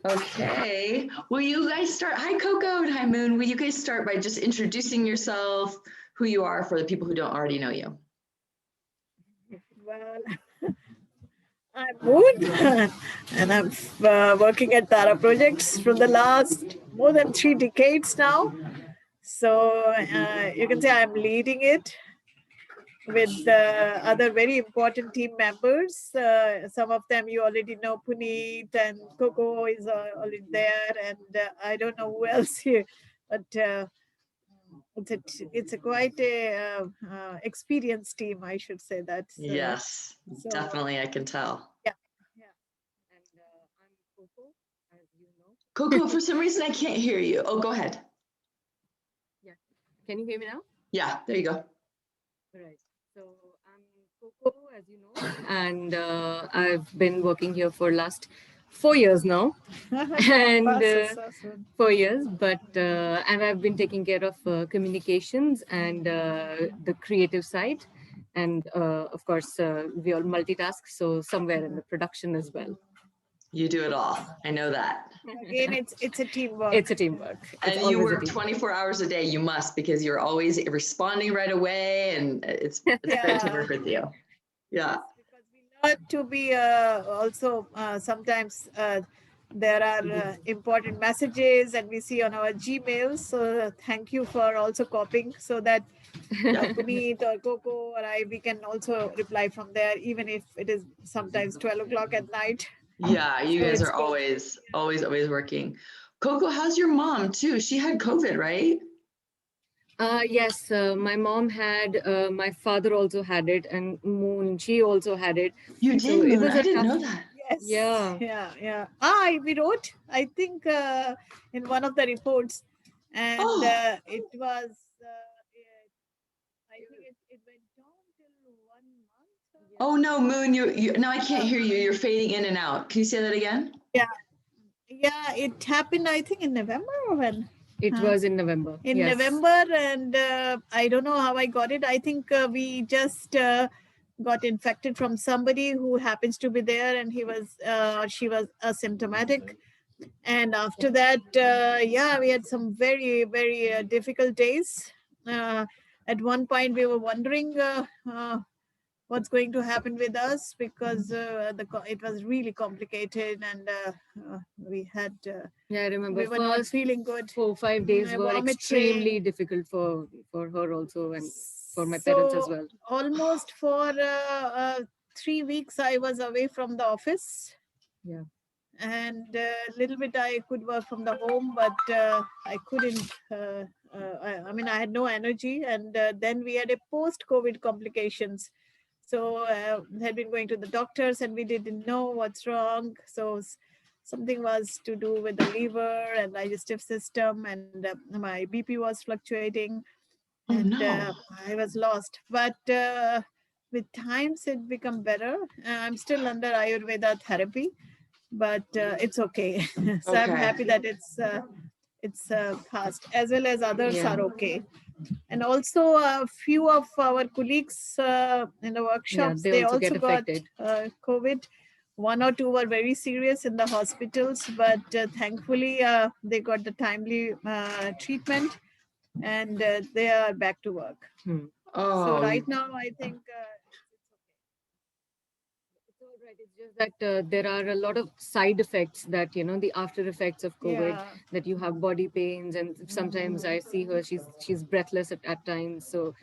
Okay. Will you guys start? Hi, Coco and hi, Moon. Will you guys start by just introducing yourself, who you are for the people who don't already know you? Well, I'm Moon, and I'm working at Tara Projects for the last more than 3 decades now. So you can say I'm leading it with other very important team members. Some of them you already know, Puneet and Coco is already there, and I don't know who else here, but it's a quite a experienced team, I should say that. Yes, So definitely. I can tell. yeah, yeah. And I'm Coco, as you know. Coco, for some reason, I can't hear you. Oh, go ahead. Yeah. Can you hear me now? Yeah, there you go. Right. So I'm Coco, as you know, and I've been working here for last 4 years now, and So soon. 4 years. But and I've been taking care of communications and the creative side, and of course we all multitask. So somewhere in the production as well. You do it all. I know that. Again, it's a teamwork. It's a teamwork. It's And you always a work teamwork. 24 hours a day. You must, because you're always responding right away. And it's great to Yeah. work with you. Yeah. Because we learn to be also sometimes there are important messages and we see on our Gmails. So thank you for also copying so that Puneet or Coco or I, we can also reply from there, even if it is sometimes 12 o'clock at night. Yeah, you So guys it's are good. always working. Coco, how's your mom too? She had COVID, right? Yes, my mom had, my father also had it, and Moon, she also had it. You So did, it Moon. was I a didn't tough, know that. Yes. yeah. Yeah. We wrote, I think, in one of the reports, and Oh, it was, I think it went down till 1 month. oh no, Moon, you no, I can't hear you. You're fading in and out. Can you say that again? Yeah. Yeah, it happened, I think, in November or when? It Huh? was in November. In Yes. November, and I don't know how I got it. I think we just got infected from somebody who happens to be there, and she was asymptomatic. And after that, yeah, we had some very, very difficult days. At one point, we were wondering what's going to happen with us because it was really complicated, and we had Yeah, I remember we were not first feeling good. 4 5 days were Vomiting. extremely difficult for her also, and for my parents as So well. almost for 3 weeks, I was away from the office. Yeah. And a little bit I could work from the home, but I couldn't. I mean, I had no energy, and then we had a post-COVID complications. So had been going to the doctors, and we didn't know what's wrong. So something was to do with the liver and digestive system, and my BP was fluctuating, Oh and no. I was lost. But with times it become better. I'm still under Ayurveda therapy, but it's okay. So I'm Okay. happy that it's passed, as well as others Yeah. are okay. And also a few of our colleagues in the Yeah, workshops, they they also also get got affected. COVID. One or two were very serious in the hospitals, but thankfully they got the timely treatment, and they are back to work. Hmm. So Oh, right now, I think It's all right. It's just that there are a lot of side effects that, the after effects of COVID, yeah. that you have body pains, and sometimes I see her, she's breathless at times. So,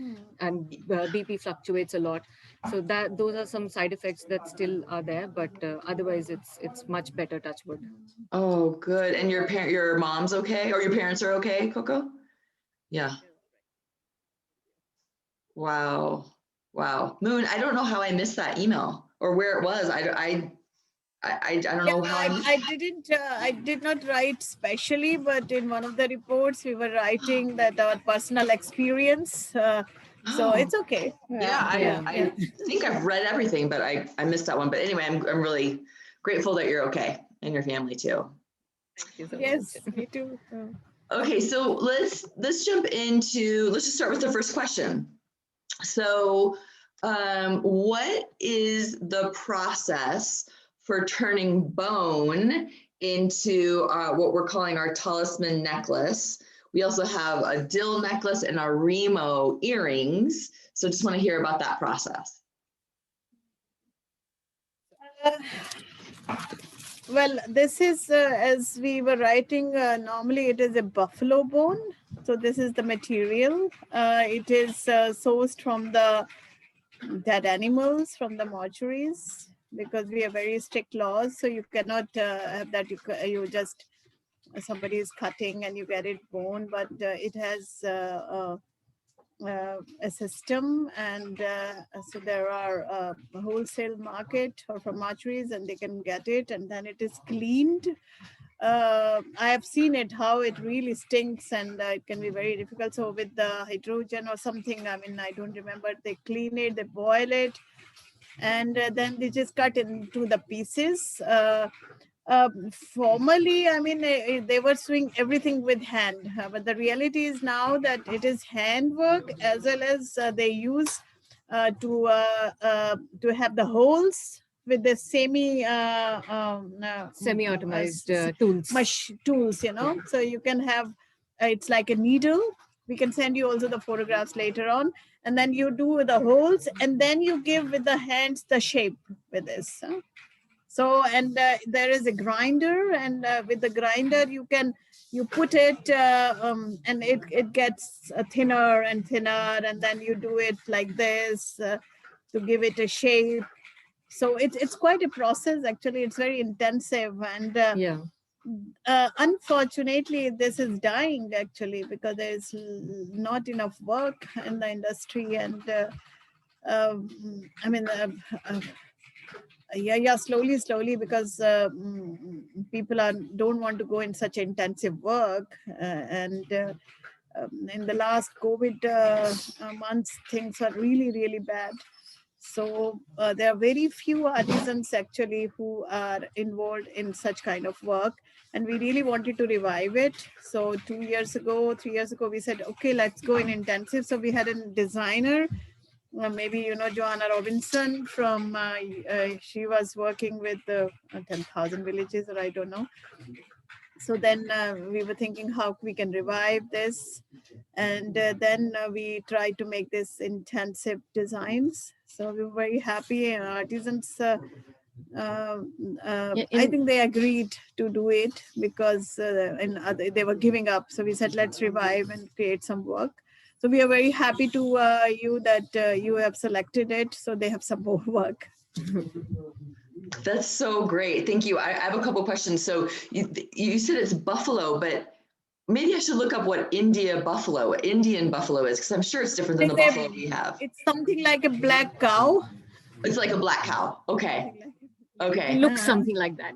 and BP fluctuates a lot. So that those are some side effects that still are there, but otherwise it's much better, touch wood. oh, good. And your mom's okay, or your parents are okay, Coco? Yeah. Wow. Wow. Moon, I don't know how I missed that email or where it was. I don't Yeah, know how I missed. I did not write specially, but in one of the reports we were writing that our personal experience. So it's okay. Yeah, Yeah. I think I've read everything, but I missed that one. But anyway, I'm really grateful that you're okay and your family too. Thank you so Yes, much. me too. Okay, so let's jump into, let's just start with the first question. So What is the process for turning bone into what we're calling our talisman necklace? We also have a dill necklace and our Remo earrings. So just want to hear about that process. Well, this is, as we were writing, normally it is a buffalo bone. So this is the material. It is sourced from the dead animals from the mortuaries, because we have very strict laws. So you cannot have that you just, somebody is cutting and you get it bone, but it has a system, and so there are a wholesale market or from mortuaries, and they can get it, and then it is cleaned. I have seen it, how it really stinks, and it can be very difficult. So with the hydrogen or something, I mean, I don't remember, they clean it, they boil it, and then they just cut into the pieces. Formerly, I mean, they were doing everything with hand, but the reality is now that it is handwork, as well as they use to have the holes with the semi-automized tools. Tools, you know. So you can have, it's like a needle. We can send you also the photographs later on, and then you do the holes, and then you give with the hands the shape with this. So, and there is a grinder, and with the grinder you put it and it gets thinner and thinner, and then you do it like this to give it a shape. So it's quite a process, actually. It's very intensive, and Yeah. Unfortunately this is dying, actually, because there is not enough work in the industry, and I mean, slowly, because people don't want to go in such intensive work, and in the last COVID months, things are really bad. So there are very few artisans, actually, who are involved in such kind of work, and we really wanted to revive it. So 3 years ago, we said, okay, let's go in intensive. So we had a designer. Maybe you know Joanna Robinson from, she was working with the 10,000 villages, or I don't know. So then we were thinking how we can revive this. And then we tried to make this intensive designs. So we were very happy. Artisans, I think they agreed to do it, because they were giving up. So we said, let's revive and create some work. So we are very happy to you that you have selected it. So they have some more work. That's so great. Thank you. I have a couple questions. So you said it's buffalo, but maybe I should look up what Indian buffalo is, because I'm sure it's different than the buffalo we have. It's something like a black cow. It's like a black cow. Okay. Okay. It looks something like that.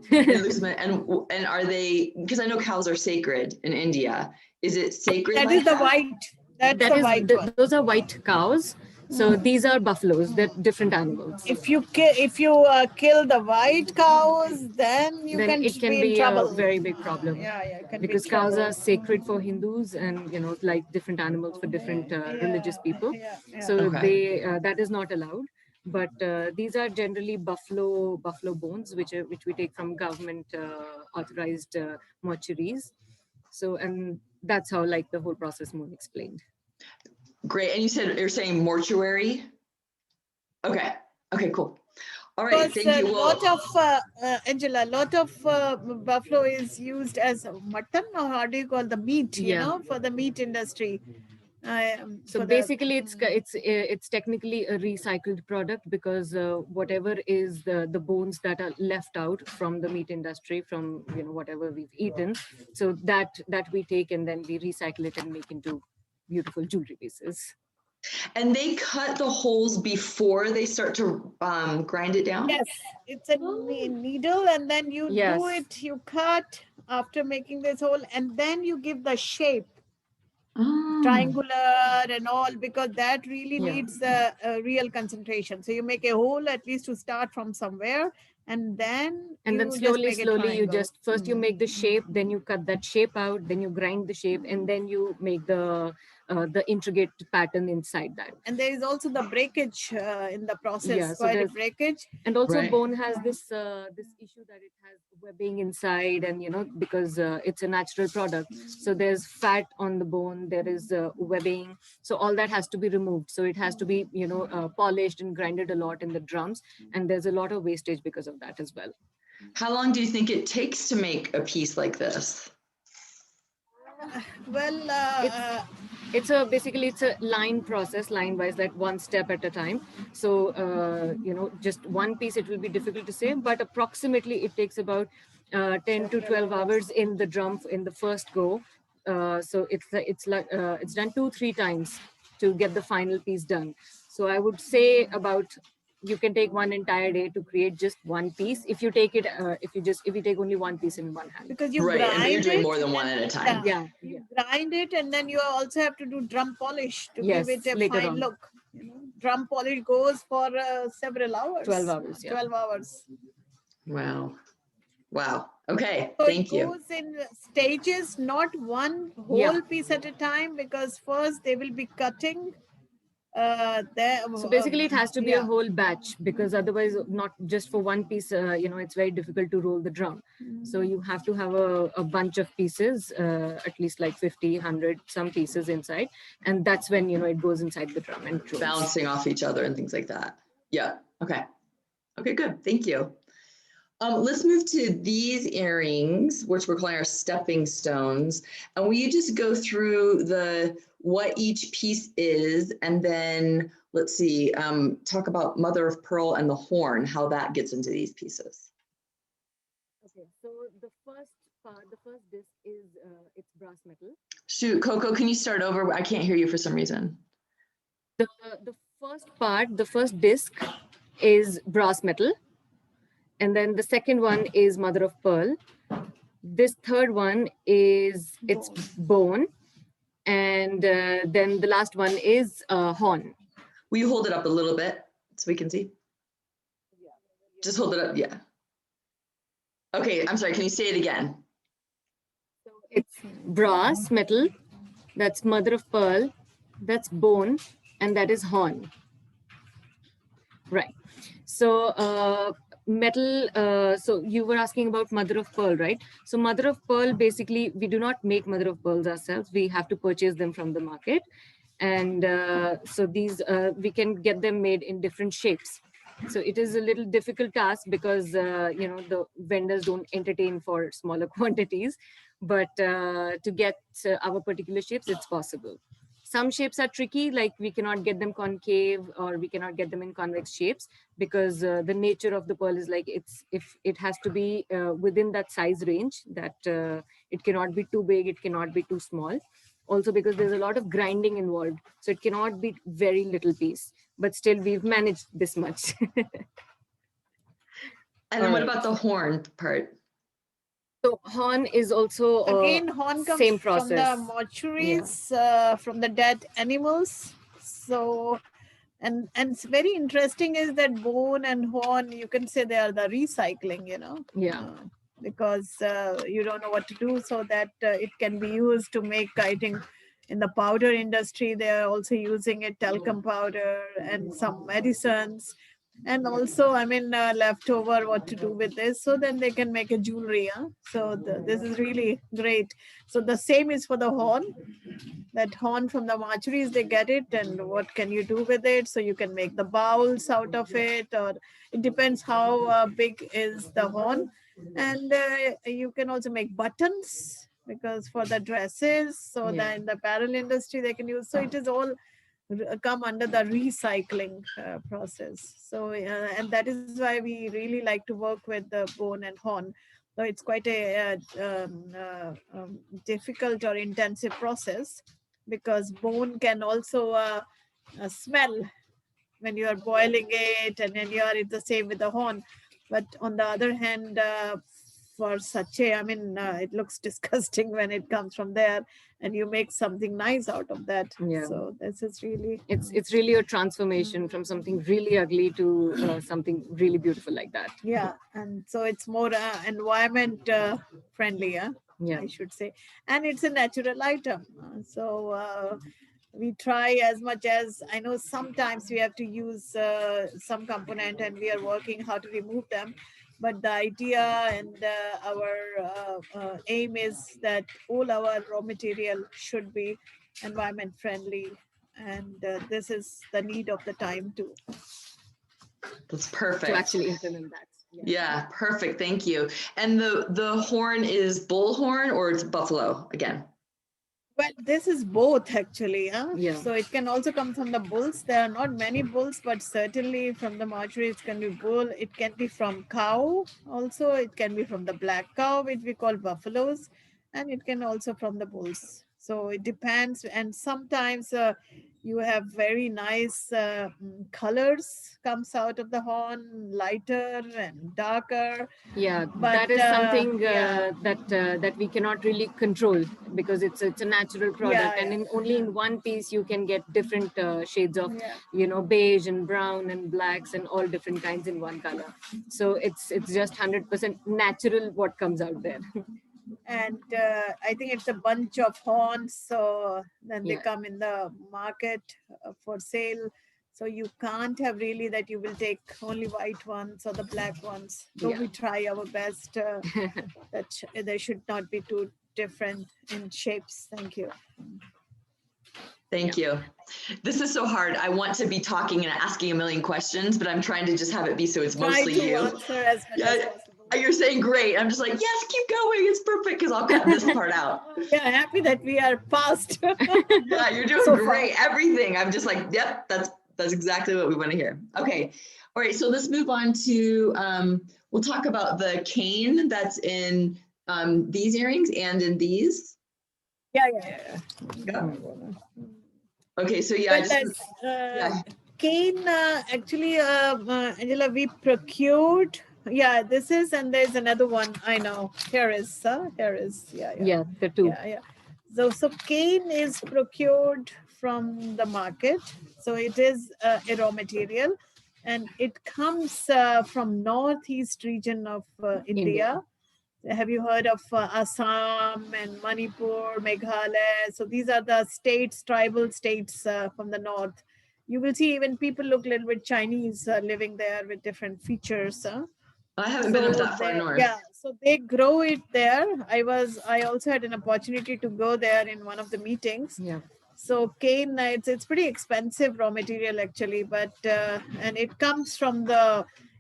and are they, because I know cows are sacred in India. Is it sacred? That is the white. That's the white one. Those are white cows. So these are buffaloes. They're different animals. If you kill the white cows, then it can be a very big problem. Yeah, because cows are sacred for Hindus, and like different animals for different religious people. So they that is not allowed. But these are generally buffalo bones, which we take from government authorized mortuaries. So, and that's how like the whole process Moon explained. Great. And you're saying mortuary? Okay. Okay, cool. All right. Because thank you. Angela, a lot of buffalo is used as mutton, or how do you call the meat, for the meat industry. So basically it's technically a recycled product, because whatever is the bones that are left out from the meat industry, from whatever we've eaten, so that we take and then we recycle it and make into beautiful jewelry pieces. And they cut the holes before they start to grind it down? Yes, it's a needle, and then you do it, you cut after making this hole, and then you give the shape. Triangular and all, because that really needs a real concentration. So you make a hole at least to start from somewhere, and then slowly you just first you make the shape, then you cut that shape out, then you grind the shape, and then you make the the intricate pattern inside that. And there is also the breakage in the process, Yeah, so quite a there's- breakage. And also Right. bone has this this issue that it has webbing inside, and because it's a natural product, so there's fat on the bone, there is webbing, so all that has to be removed. So it has to be polished and grinded a lot in the drums, and there's a lot of wastage because of that as well. How long do you think it takes to make a piece like this? Well, Basically it's a line process, line wise, like one step at a time. So just one piece, it will be difficult to say, but approximately it takes about 10 to 12 hours in the drum in the first go. So it's done 2-3 times to get the final piece done. So I would say about, you can take one entire day to create just one piece if you take it if you take only one piece in one hand. because you Right, and grind you're doing it more than one and- at a time. Yeah, You grind it, and then you also have to do drum polish to Yes, give it a later fine on. look. Drum polish goes for several hours. 12 hours, yeah. 12 hours. Wow. Wow. Okay. So Thank it you. goes in stages, not one whole Yeah. piece at a time, because first they will be cutting. So basically it has to be yeah. a whole batch, because otherwise not just for one piece, it's very difficult to roll the drum. So you have to have a bunch of pieces, at least like 50, 100, some pieces inside. And that's when, it goes inside the drum and rolls. Bouncing off each other and things like that. Yeah. Okay. Okay, good. Thank you. Let's move to these earrings, which we're calling our stepping stones. And will you just go through what each piece is, and then let's see, talk about mother of pearl and the horn, how that gets into these pieces. Okay, so the first disc is it's brass metal. Shoot, Coco, can you start over? I can't hear you for some reason. The first disc is brass metal. And then the second one is mother of pearl. This third one is it's bone. And then the last one is horn. Will you hold it up a little bit so we can see? Just hold it up, yeah. Okay, I'm sorry, can you say it again? So it's brass metal, that's mother of pearl, that's bone, and that is horn. Right. So metal, so you were asking about mother of pearl, right? So mother of pearl, basically we do not make mother of pearls ourselves, we have to purchase them from the market. And so these we can get them made in different shapes. So it is a little difficult task because the vendors don't entertain for smaller quantities, but to get our particular shapes, it's possible. Some shapes are tricky, like we cannot get them concave, or we cannot get them in convex shapes, because the nature of the pearl is like it has to be within that size range, that it cannot be too big, it cannot be too small. Also because there's a lot of grinding involved, so it cannot be very little piece, but still we've managed this much. And then what about the horn part? So horn is also Again, horn comes same from the process. mortuaries, from the dead animals. So, and it's very interesting is that bone and horn, you can say they are the recycling, Yeah. because you don't know what to do, so that it can be used to make, I think, in the powder industry, they are also using it, talcum powder and some medicines. And also, I mean, leftover, what to do with this, so then they can make a jewelry. So this is really great. So the same is for the horn. That horn from the mortuaries, they get it, and what can you do with it? So you can make the bowls out of it, or it depends how big is the horn. And you can also make buttons, because for the dresses, so that in the apparel industry they can use. So it is all come under the recycling process. So and that is why we really like to work with the bone and horn. So it's quite a difficult or intensive process, because bone can also smell when you are boiling it, and then you are the same with the horn. But on the other hand, for such a, I mean, it looks disgusting when it comes from there, and you make something nice out of that. Yeah. So this is really, it's really a transformation from something really ugly to something really beautiful like that. yeah. And so it's more environment friendly, Yeah. I should say. And it's a natural item. So we try as much as, I know sometimes we have to use some component and we are working how to remove them. But the idea and our aim is that all our raw material should be environment friendly. And this is the need of the time too. That's To perfect. actually implement that. Yeah, perfect. Thank you. And the horn is bullhorn or it's buffalo again? Well, this is both actually. Huh? Yeah. So it can also come from the bulls. There are not many bulls, but certainly from the mortuary, it can be bull. It can be from cow also. It can be from the black cow, which we call buffaloes. And it can also from the bulls. So it depends. And sometimes you have very nice colors comes out of the horn, lighter and darker. Yeah, But, that is something yeah. that we cannot really control because it's a natural product, Yeah, and yeah. only in one piece you can get different shades of Yeah. beige and brown and blacks and all different kinds in one color. So it's just 100% natural what comes out there. And I think it's a bunch of horns. So then they Yeah. come in the market for sale. So you can't have really that you will take only white ones or the black ones. Though Yeah. we try our best that they should not be too different in shapes. Thank you. Thank you. This is so hard. I want to be talking and asking a million questions, but I'm trying to just have it be so it's Try mostly to you. answer as much as Yeah, possible. you're saying great. I'm just like, yes, keep going. It's perfect because I'll cut this part out. Yeah, happy that we are past. Yeah, you're doing So great. Everything. I'm just like, yep, that's exactly what we want to hear. Okay. All right. So let's move on to, we'll talk about the cane that's in these earrings and in these. Yeah. Okay. So yeah, Well, cane, actually, Angela, we procured. Yeah, this is, and there's another one. I know. Here is, yeah. Yeah, the two. Yeah. So cane is procured from the market. So it is a raw material, and it comes from northeast region of India. Have you heard of Assam and Manipur, Meghalaya? So these are the states, tribal states from the north. You will see even people look a little bit Chinese living there with different features. I haven't been up that far north. Yeah, so they grow it there. I also had an opportunity to go there in one of the meetings. Yeah. So cane, it's pretty expensive raw material actually, but and it comes from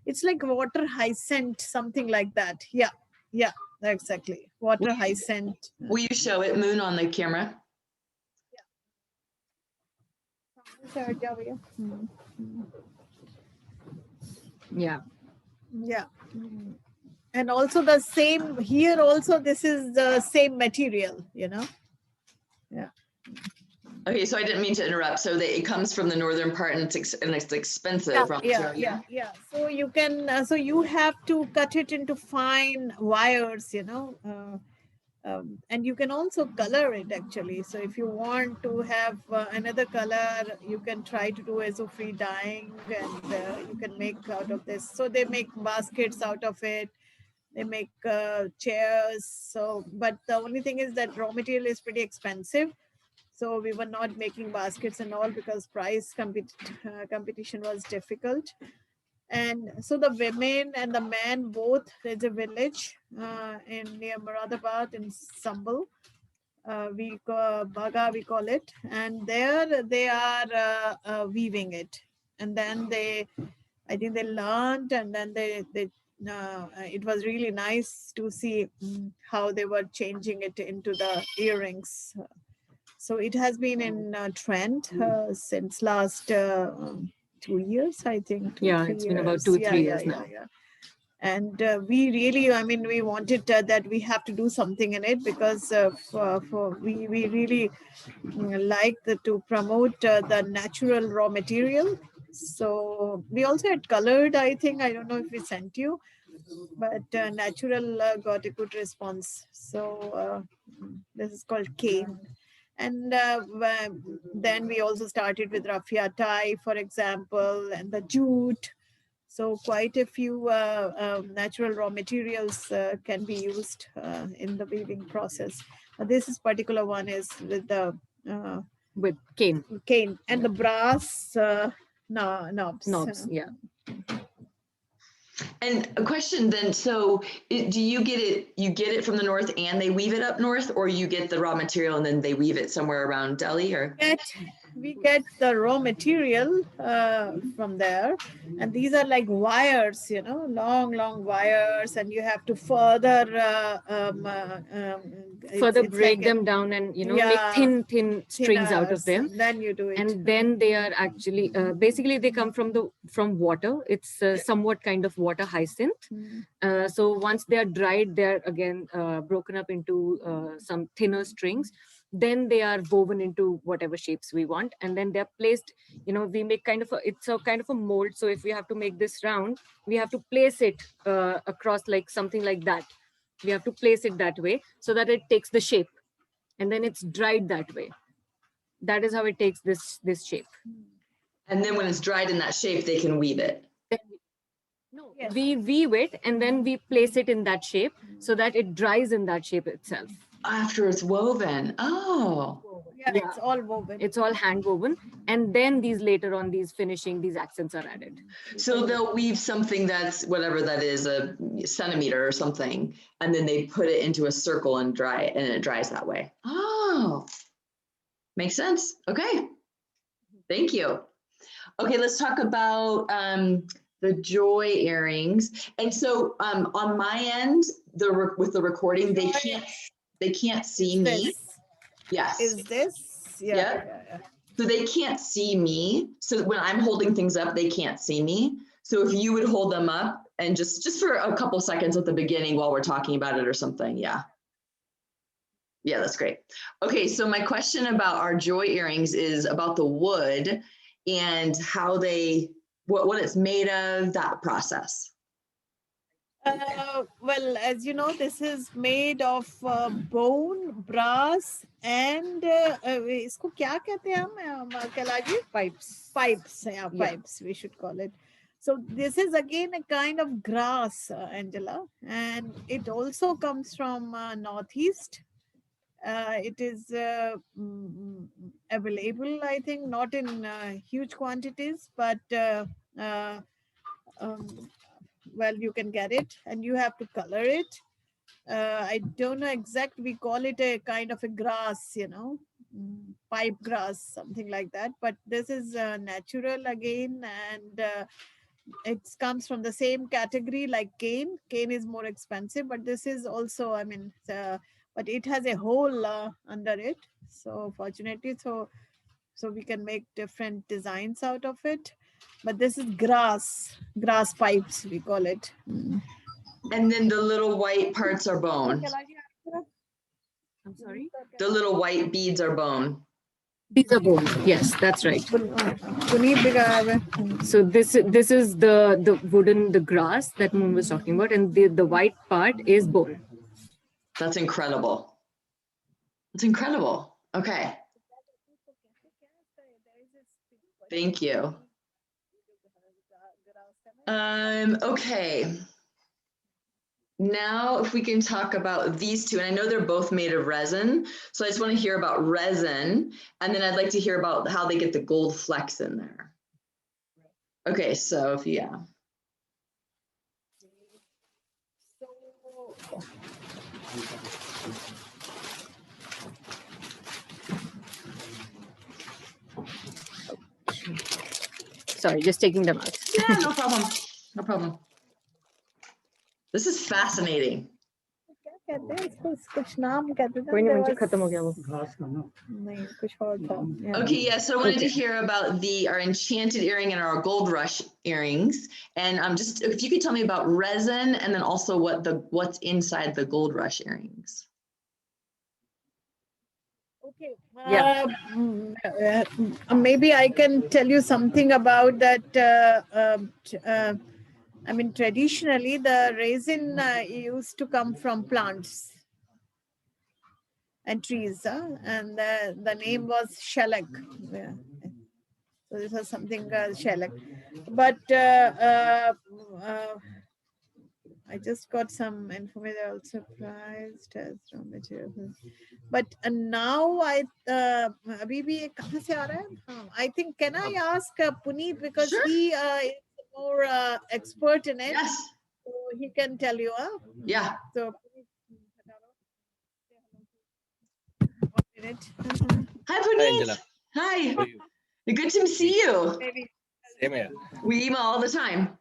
it's like water hyacinth, something like that. Yeah, exactly. Water hyacinth. Will you show it, Moon, on the camera? Yeah. Yeah. And also the same here also, this is the same material, Yeah. Okay, so I didn't mean to interrupt. So it comes from the northern part and it's expensive. Yeah. So you can, so you have to cut it into fine wires, and you can also color it actually. So if you want to have another color, you can try to do azo-free dyeing, and you can make out of this. So they make baskets out of it. They make chairs. So, but the only thing is that raw material is pretty expensive. So we were not making baskets and all because price competition was difficult. And so the women and the men both, there's a village in near Moradabad in Sambal. Baga we call it. And there they are weaving it. And then I think they learned, and then it was really nice to see how they were changing it into the earrings. So it has been in trend since last 2 years, I think. Yeah, it's been about 2-3 years now. And we really, we wanted that we have to do something in it because we really like to promote the natural raw material. So we also had colored, I think, I don't know if we sent you, but natural got a good response. So this is called cane. And then we also started with raffia tie, for example, and the jute. So quite a few natural raw materials can be used in the weaving process. This particular one is with the with cane cane, and the brass knobs. knobs. Yeah. And a question then, so do you get it from the north and they weave it up north, or you get the raw material and then they weave it somewhere around Delhi, or? We get the raw material from there, and these are like wires, long wires, and you have to further Further it's break like them down and make Yeah. thin strings out of thinners, them. Then you do it. And then they are actually basically they come from water. It's somewhat kind of water hyacinth. So once they are dried, they're again broken up into some thinner strings. Then they are woven into whatever shapes we want, and then they're placed. We make it's a kind of a mold. So if we have to make this round, we have to place it across like something like that. We have to place it that way so that it takes the shape, and then it's dried that way. That is how it takes this shape. And then when it's dried in that shape, they can weave it. No, Yes. we weave it and then we place it in that shape so that it dries in that shape itself. After it's woven. Oh. Yeah, it's all woven. It's all hand woven, and then later on these accents are added. So they'll weave something that's whatever that is, a centimeter or something, and then they put it into a circle and dry it, and it dries that way. Oh, makes sense. Okay. Thank you. Okay, let's talk about the joy earrings. And so on my end, with the recording, they can't see me. Yes. Is this? Yeah. So they can't see me. So when I'm holding things up, they can't see me. So if you would hold them up and just for a couple seconds at the beginning while we're talking about it or something. Yeah. Yeah, that's great. Okay, so my question about our joy earrings is about the wood and how what it's made of, that process. Well, as you know, this is made of bone, brass, and इसको क्या कहते हैं हम कैलाजी? Pipes. Pipes, pipes we should call it. So this is again a kind of grass, Angela, and it also comes from Northeast. It is available, I think, not in huge quantities, but well, you can get it and you have to color it. I don't know exact, we call it a kind of a grass, pipe grass, something like that. But this is natural again, and it comes from the same category like cane. Cane is more expensive, but this is also, but it has a hole under it. So fortunately, so we can make different designs out of it. But this is grass pipes, we call it. And then the little white parts are bone. I'm sorry? The little white beads are bone. These are bone. Yes, that's right. So this is the grass that Moon was talking about, and the white part is bone. That's incredible. It's incredible. Okay. Thank you. Okay. Now, if we can talk about these two, and I know they're both made of resin, so I just want to hear about resin, and then I'd like to hear about how they get the gold flecks in there. Okay, so yeah. Sorry, just taking them out. Yeah, no problem. No problem. This is fascinating. Okay, yeah, so I wanted to hear about our enchanted earring and our gold rush earrings. And just if you could tell me about resin and then also what's inside the gold rush earrings. Okay. Maybe I can tell you something about that. Traditionally, the resin used to come from plants and trees, and the name was shellac. Yeah. So this was something shellac. But I just got some information. I was surprised as raw material. But now अभी भी ये कहाँ से आ रहा है? I think can I ask Puneet because Sure. he is more expert in it, Yes. so he can tell you. Yeah. So Puneet, one minute. Hi, Hi, Puneet. Angela. Hi. How are you? Good to see you. Maybe. Same here. We email all the time.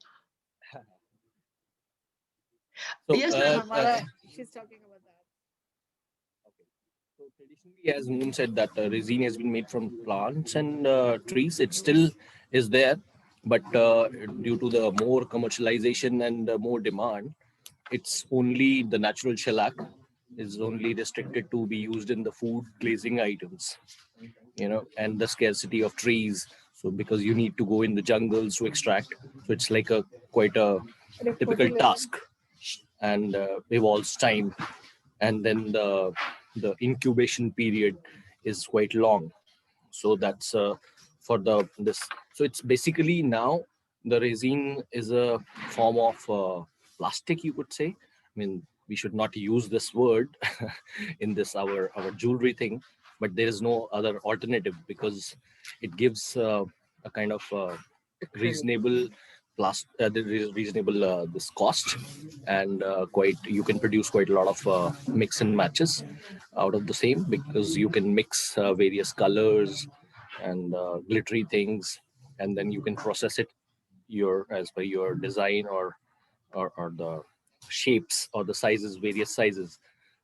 So, Yes, She's talking about that. so traditionally, as Moon said, that resin has been made from plants and trees. It still is there, but due to the more commercialization and more demand, it's only the natural shellac is only restricted to be used in the food glazing items, and the scarcity of trees. So because you need to go in the jungles to extract, so it's like a quite a typical task and involves time, and then the incubation period is quite long. So that's for the this. So it's basically now the resin is a form of plastic, you could say. I mean, we should not use this word in this our jewelry thing, but there is no other alternative because it gives a kind of reasonable reasonable this cost, and quite you can produce quite a lot of mix and matches out of the same, because you can mix various colors and glittery things, and then you can process it as per your design or the shapes or the sizes, various sizes.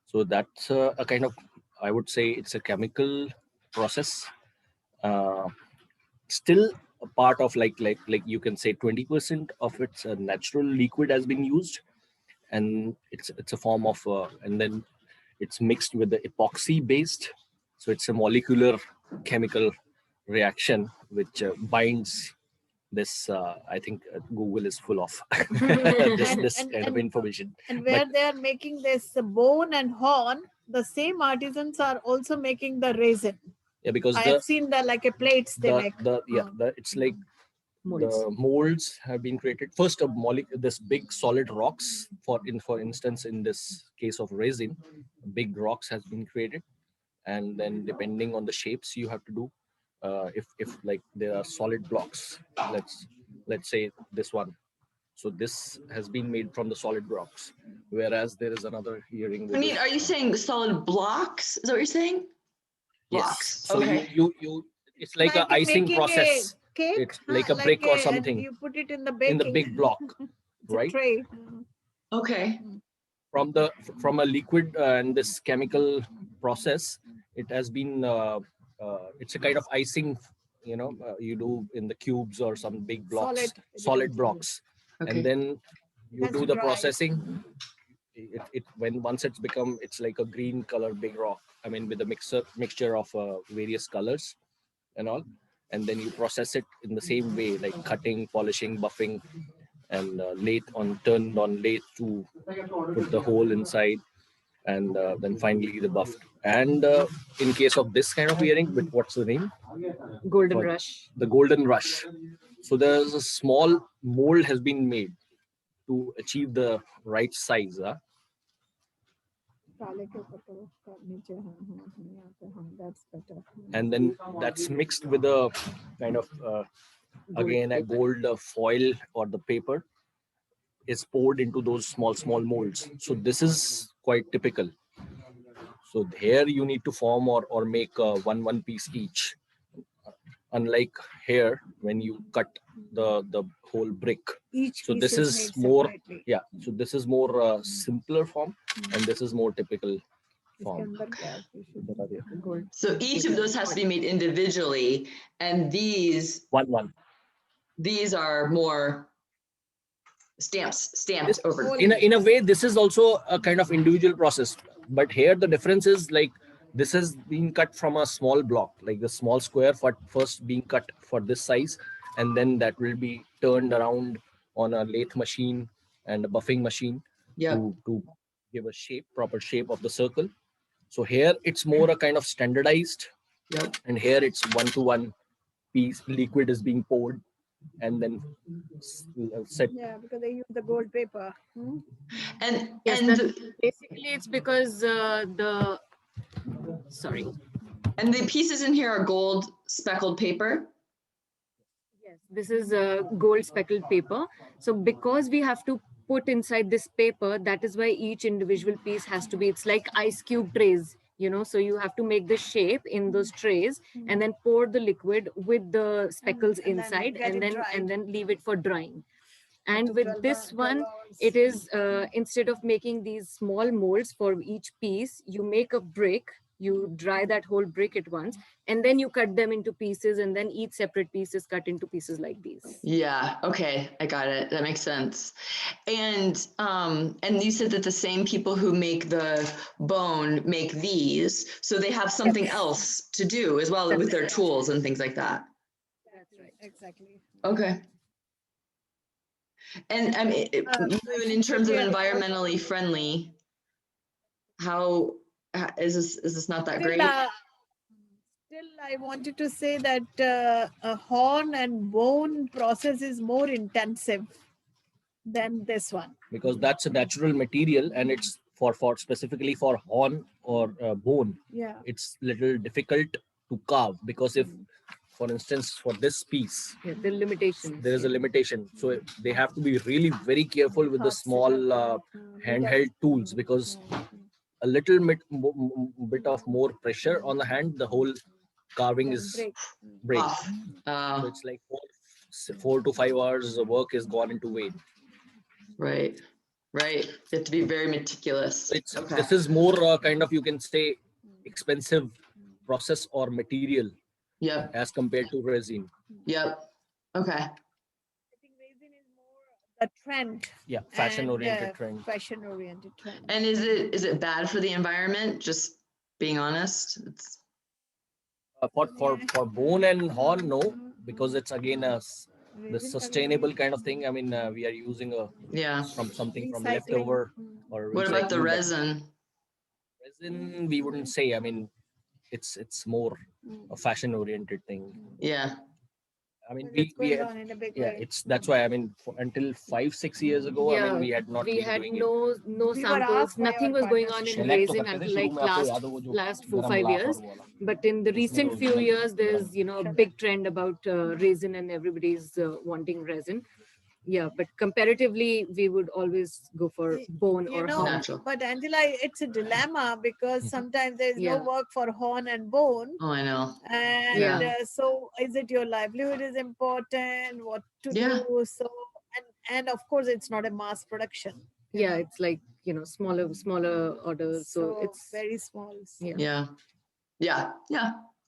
So that's a kind of, I would say it's a chemical process, uh, still a part of like you can say 20% of its natural liquid has been used, and it's a form of and then it's mixed with the epoxy based. So it's a molecular chemical reaction which binds this. I think Google is full of this kind of information. And where they are making this bone and horn, the same artisans are also making the resin. Yeah, because I have seen the like a plates they make. It's like Molds. the molds have been created first of this big solid rocks. For instance, in this case of resin, big rocks has been created, and then depending on the shapes you have to do, if like there are solid blocks, let's say this one. So this has been made from the solid rocks, whereas there is another hearing with Puneet, are you saying solid blocks? Is that what you're saying? Blocks. Yes. So Okay. you it's like a icing making process. a cake, It's like a brick or and something you put it in the baking. in the big block, It's a right? tray. Okay. From a liquid and this chemical process, it has been it's a kind of icing, you do in the cubes or some big blocks, solid blocks, Okay. and then you Has do to the dry. processing. Once it's become, it's like a green color big rock. I mean, with a mixture of various colors and all, and then you process it in the same way, like cutting, polishing, buffing, and turned on lathe to put the hole inside, and then finally the buffed. And in case of this kind of earring, with what's the name? Golden What? Rush. The Golden Rush. So there's a small mold has been made to achieve the right size. That's better. And then that's mixed with a kind of again a gold foil or the paper is poured into those small molds. So this is quite typical. So here you need to form or make one piece each, unlike here when you cut the whole brick. Each So piece this is is made more separately. so this is more simpler form, and this is more typical form. So each of those has to be made individually, and these One. are more stamped over. In a way, this is also a kind of individual process, but here the difference is like this has been cut from a small block, like the small square for first being cut for this size, and then that will be turned around on a lathe machine and a buffing machine Yeah. to give a proper shape of the circle. So here it's more a kind of standardized, Yep. and here it's 1-to-1 piece liquid is being poured and then set. Yeah, because they use the gold paper. Hmm? And, Yes, and, basically it's because sorry. and the pieces in here are gold speckled paper. Yes, this is gold speckled paper. So because we have to put inside this paper, that is why each individual piece has to be, it's like ice cube trays, you know, so you have to make the shape in those trays and then pour the liquid with the speckles and then inside get and it then dried. leave it for drying. And To with 12 this 12 one, hours. it is instead of making these small molds for each piece, you make a brick, you dry that whole brick at once, and then you cut them into pieces, and then each separate piece is cut into pieces like these. Yeah, okay, I got it. That makes sense. And you said that the same people who make the bone make these, so they have something else to do as well with their tools and things like that. That's right. Exactly. Okay. And I mean, in terms of environmentally friendly, how is this not that great? Still, I wanted to say that a horn and bone process is more intensive than this one. Because that's a natural material and it's for specifically for horn or bone. Yeah. It's little difficult to carve because if, for instance, for this piece, Yeah, the limitations. there is a limitation. So they have to be really very careful with the small handheld tools because a little bit of more pressure on the hand, the whole carving is break. Off. So it's like 4 to 5 hours of work is gone into vain. Right, right. You have to be very meticulous. It's Okay. this is more kind of, you can say, expensive process or material Yep, as compared to resin. yep. Okay. I think resin is more the trend. Yeah, fashion oriented And, trend. Fashion oriented trend. And is it bad for the environment? Just being honest, it's For bone and horn, no, because it's again the Resin sustainable kind of thing. I mean, we are using yeah. from something from Recycling. leftover or What about the recycling, but resin? resin, we wouldn't say. I mean, it's more a fashion oriented thing. Yeah, I mean, But it's we going on in a big yeah, way. it's that's why I mean until 5-6 years ago, I mean we had not we been had doing no We were samples, asked by nothing our was going on partners. in resin until like last 4-5 years. But in the recent few years, there's a big trend about resin and everybody's wanting resin. Yeah, but comparatively, we would always go for bone or horn. natural. But Angela, it's a dilemma because sometimes there's Yeah. no work for horn and bone. Oh, I know. And Yeah. so is it your livelihood is important, what to Yeah. do? So, and of course, it's not a mass production. Yeah, it's like smaller orders. So it's very small. Yeah. Yeah.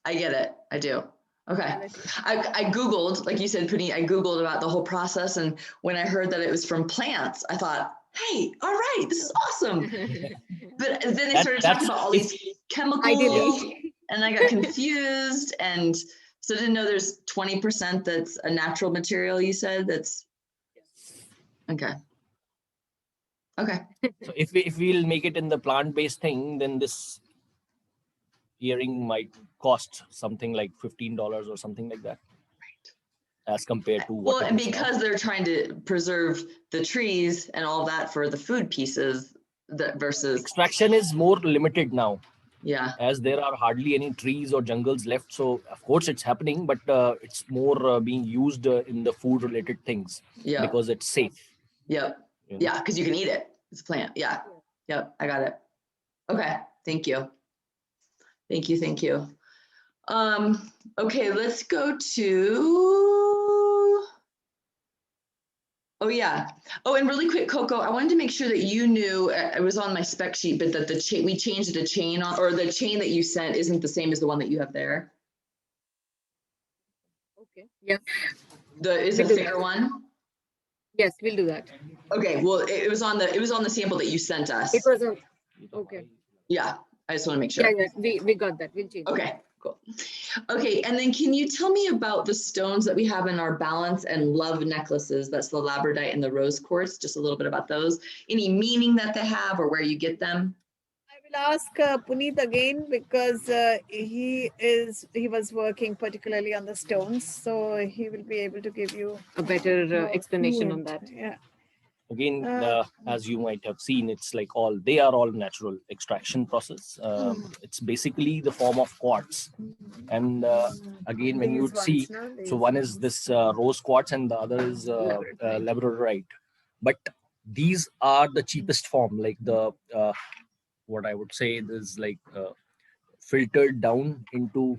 I get it. I do. Okay. I Googled, like you said, Puneet, I Googled about the whole process. And when I heard that it was from plants, I thought, hey, all right, this is awesome. But then they started talking about all these chemicals Ideally. and I got confused. And so I didn't know there's 20% that's a natural material, you said, that's, okay. Okay. So if we'll make it in the plant-based thing, then this earring might cost something like $15 or something like that. Right. As compared to what. Well, and because they're trying to preserve the trees and all that for the food pieces, that versus extraction is more limited now. Yeah. As there are hardly any trees or jungles left. So of course it's happening, but it's more being used in the food related things. Yeah. Because it's safe. Yep. Yeah, because you can eat it. It's a plant. Yeah. Yep. I got it. Okay. Thank you. Thank you. Okay, let's go to, oh yeah. Oh, and really quick, Coco, I wanted to make sure that you knew, it was on my spec sheet, but that the chain, we changed the chain on, or the chain that you sent isn't the same as the one that you have there. Okay. Yeah. Is it a thicker one? Yes, we'll do that. Okay, well, it was on the sample that you sent us. It was okay. Yeah, I just want to make sure. Yeah, we got that. We'll change. Okay, cool. Okay, and then can you tell me about the stones that we have in our balance and love necklaces? That's the labradorite and the rose quartz. Just a little bit about those. Any meaning that they have or where you get them? I will ask Puneet again because he was working particularly on the stones, so he will be able to give you A better more explanation on fluent. that. Yeah. Again, Uh, as you might have seen, it's like they are all natural extraction process. It's basically the form of quartz. And again, when you These would see, ones, no? so These one is ones. this rose quartz and the other is labradorite. But these are the cheapest form, like the what I would say is like filtered down into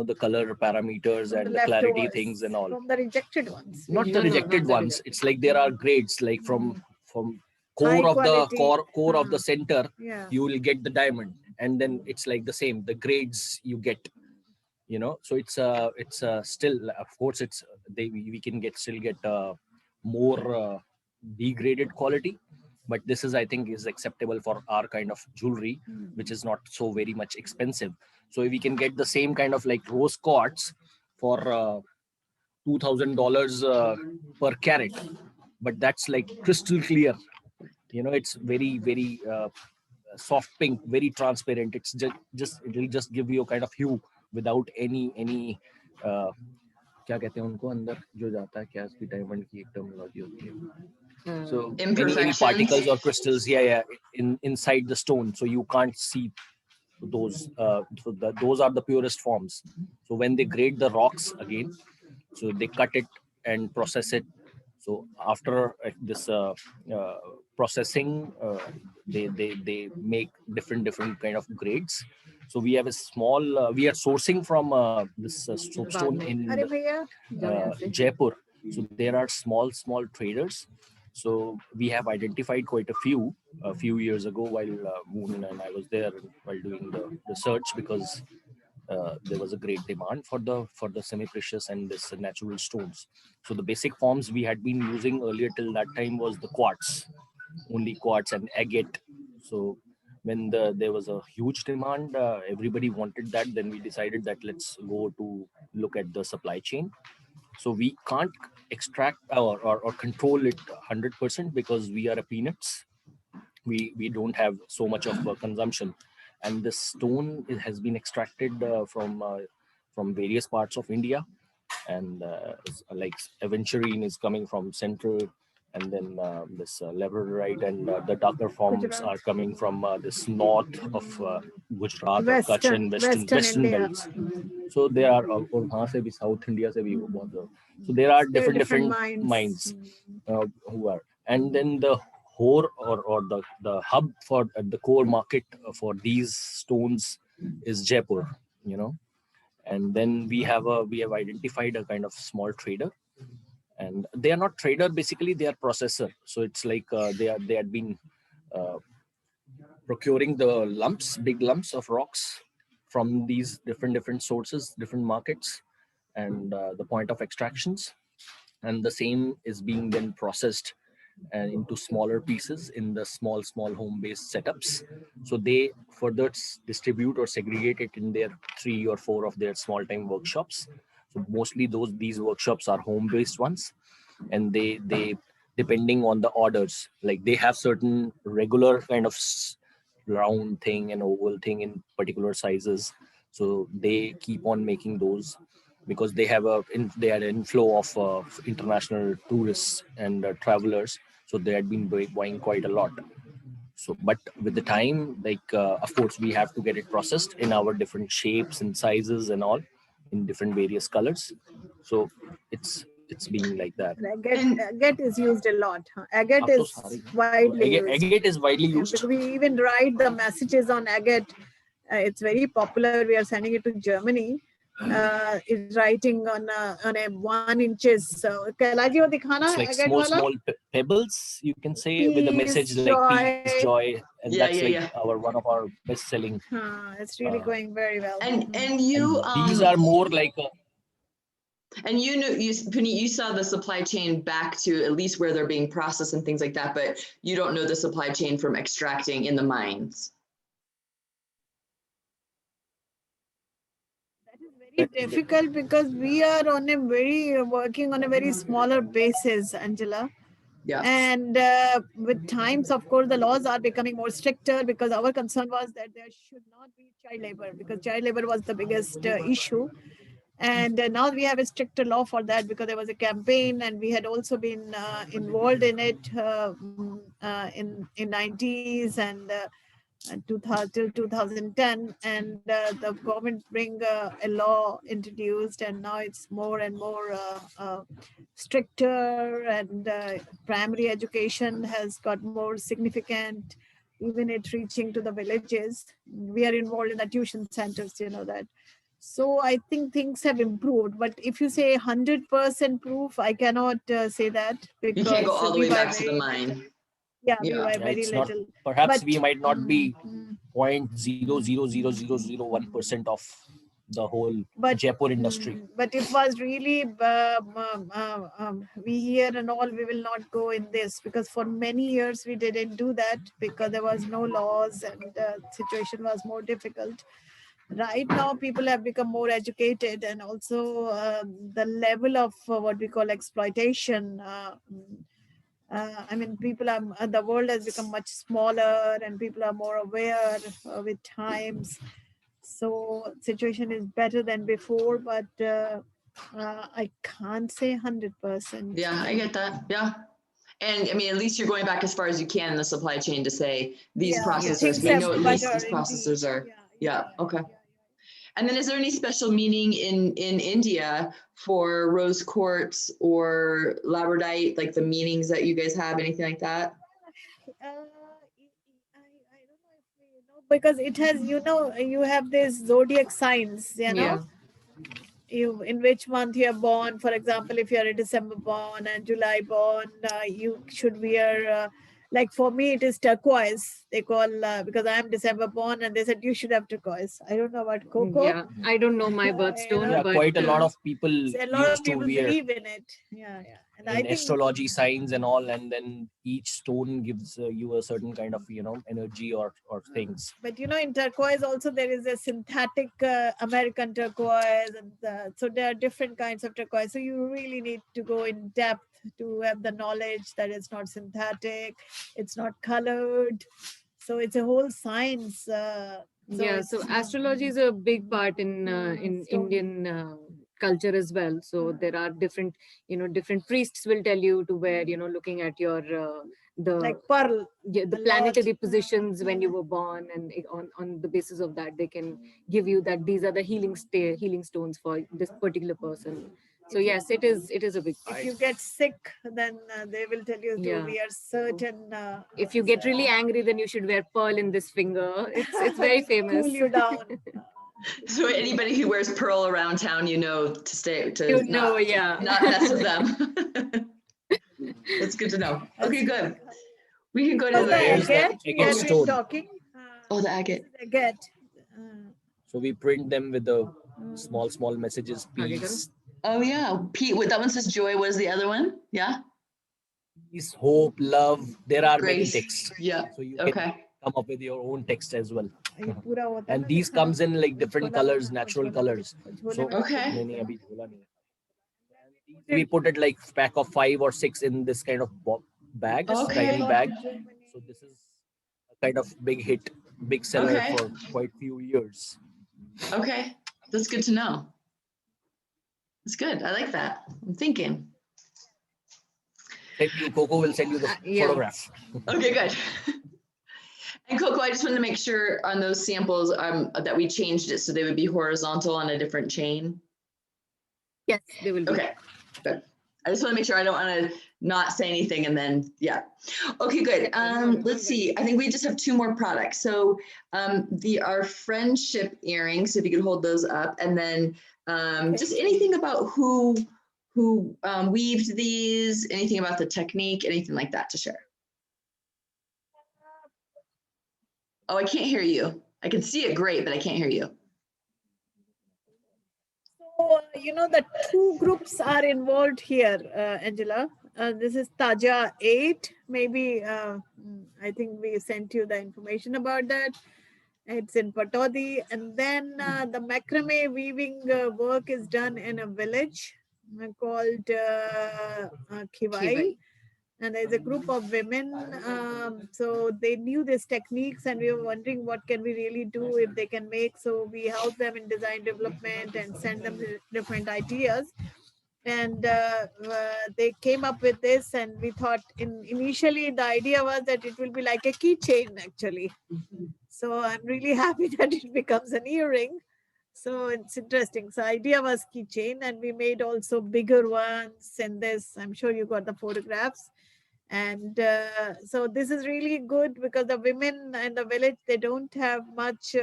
the color parameters From and the the clarity leftovers, things and all. from the rejected ones. Not we the No, use. no, rejected not the ones. rejected. It's like there are grades, like from High core of the quality. core of the center, Yeah. you will get the diamond, and then it's like the same, the grades you get. So it's still, of course, it's we can still get more degraded quality, but this is, I think, is acceptable for our kind of jewelry, which is not so very much expensive. So if we can get the same kind of like rose quartz for $2,000 per carat, but that's like crystal clear. It's very very soft pink, very transparent. It's just it will just give you a kind of hue without any क्या कहते हैं उनको अंदर जो जाता है, क्या इसकी डायमंड की एक टर्मिनोलॉजी होती है, so any Imperfections. particles or crystals, yeah, inside the stone, so you can't see those. Those are the purest forms. So when they grade the rocks again, so they cut it and process it. So after this processing, they make different kind of grades. So we have a small we are sourcing from this soapstone in अरे भैया, Jaipur. So there are small traders. So we have identified quite a few years ago while Moon and I was there while doing the research, because there was a great demand for the semi-precious and this natural stones. So the basic forms we had been using earlier till that time was the quartz, only quartz and agate. So when there was a huge demand, everybody wanted that, then we decided that let's go to look at the supply chain. So we can't extract or control it 100% because we are a peanuts. We don't have so much of consumption, and the stone has been extracted from various parts of India, and like aventurine is coming from central, and then this labradorite and the darker forms Gujarat. are coming from this north of Gujarat or Kutch and western India. belts. So there are और वहाँ से भी South India से भी बहुत ज़्यादा. So there are different mines who are, and then the core or the hub for the core market for these stones is Jaipur, and then we have identified a kind of small trader, and they are not trader, basically they are processor. So it's like they had been procuring the big lumps of rocks from these different sources, different markets, and the point of extractions, and the same is being then processed and into smaller pieces in the small home-based setups. So they further distribute or segregate it in their 3 or 4 of their small-time workshops. So mostly these workshops are home-based ones, and they depending on the orders, like they have certain regular kind of round thing and oval thing in particular sizes. So they keep on making those because they had an inflow of international tourists and travelers. So they had been buying quite a lot. So, but with the time, like of course, we have to get it processed in our different shapes and sizes and all, in different various colors. So it's being like that. Agate is used a lot. Agate Ab to is sare- widely used. Agate is widely used. We even write the messages on agate. It's very popular. We are sending it to Germany. It's writing on a 1 inches. So, Kailaji, wo dikhana It's like agate wala? small pebbles, you can say, with a message Peace, like peace, joy, and Yeah, that's yeah, like yeah. one of our best selling. It's really going very well. And you And these are more like and Puneet, you saw the supply chain back to at least where they're being processed and things like that, but you don't know the supply chain from extracting in the mines. That is very difficult because we are working on a very smaller basis, Angela. Yeah. And with times, of course, the laws are becoming more stricter, because our concern was that there should not be child labor, because child labor was the biggest issue. And now we have a stricter law for that, because there was a campaign, and we had also been involved in it in 90s and 2000 till 2010, and the government bring a law introduced, and now it's more and more stricter, and primary education has got more significant, even it reaching to the villages. We are involved in the tuition centers, you know that. So I think things have improved, but if you say 100% proof, I cannot say that, You because can't go all the we way buy back to the very mine. little. Yeah, we Yeah. buy Yeah, very it's not, little. perhaps But we might not be mm, 0.00001% of the whole but Jaipur industry. but it was really we here and all, we will not go in this, because for many years we didn't do that, because there was no laws, and situation was more difficult. Right now people have become more educated, and also the level of what we call exploitation, I mean, people are, the world has become much smaller, and people are more aware with times. So situation is better than before, but I can't say 100%. Yeah, I get that. Yeah. And I mean, at least you're going back as far as you can in the supply chain to say these Yeah, processors, things we have know at least better these processors indeed. are, yeah, okay. And then is there any special meaning in India for rose quartz or labradite, like the meanings that you guys have, anything like that? I don't know if we know, because it has, you know, you have this zodiac signs, you know, Yeah. you in which month you are born. For example, if you are a December born and July born, you should wear like for me it is turquoise, they call, because I am December born, and they said you should have turquoise. I don't know about Coco. Yeah, I don't know my You birthstone, know, Yeah, but quite a lot of people so a lot used of to people wear believe in it. Yeah, and I in think astrology signs and all, and then each stone gives you a certain kind of energy or things. but you know, in turquoise also there is a synthetic American turquoise, and so there are different kinds of turquoise. So you really need to go in depth to have the knowledge that it's not synthetic, it's not colored. So it's a whole science. yeah, so it's, astrology is a big part in so- Indian culture as well. So there are different, different priests will tell you to wear, looking at your the like pearl. yeah, the a lot. planetary positions when you were born, and on the basis of that they can give you that these are the healing stones for this particular person. So yes, it is a big part. If you get sick, then they will tell you to Yeah. wear certain. If you get really angry, then you should wear pearl in this finger. It's very famous. Cool you down. So anybody who wears pearl around town, you know, to stay, to You know, yeah. not mess with them. That's good to know. Okay, good. We can go to Oh, the There's the agate we agate have been stone. talking. Oh, the agate. This is agate. Uh, So we print them with the small messages, Okay, peace, Oh yeah, Pete. What that one says joy. What is the other one? Yeah. peace, hope, love. There are many Grace. texts, Yeah. so you can Okay. come up with your own text as well. ये पूरा होता है And ना these लिखा, comes in like different झोला colors, बनाना, natural झोला colors. झोले So में रख Okay. के नहीं, देते अभी हैं। झोला नहीं है. We put it like pack of 5 or 6 in this kind of bags, Okay. tiny bag. So this is a kind of big hit, big seller Okay. for quite few years. Okay. That's good to know. That's good. I like that. I'm thinking. Coco will send you the Yeah. photograph. Okay, good. And Coco, I just wanted to make sure on those samples that we changed it so they would be horizontal on a different chain. Yes, they will be. Okay, good. I just want to make sure I don't want to not say anything and then, yeah. Okay, good. Let's see. I think we just have 2 more products. So our friendship earrings, if you could hold those up, and then just anything about who weaved these, anything about the technique, anything like that to share. Oh, I can't hear you. I can see it great, but I can't hear you. So, you know, the 2 groups are involved here, Angela. This is Taja 8. Maybe, I think we sent you the information about that. It's in Patodi. And then the macrame weaving work is done in a village called Khivai. Khivai. And there's a group of women, so they knew these techniques, and we were wondering what can we really do if they can make. So we help them in design development and send them different ideas. And they came up with this, and we thought initially the idea was that it will be like a keychain actually. So I'm really happy that it becomes an earring. So it's interesting. So idea was keychain, and we made also bigger ones. And this, I'm sure you got the photographs. And so this is really good because the women in the village, they don't have much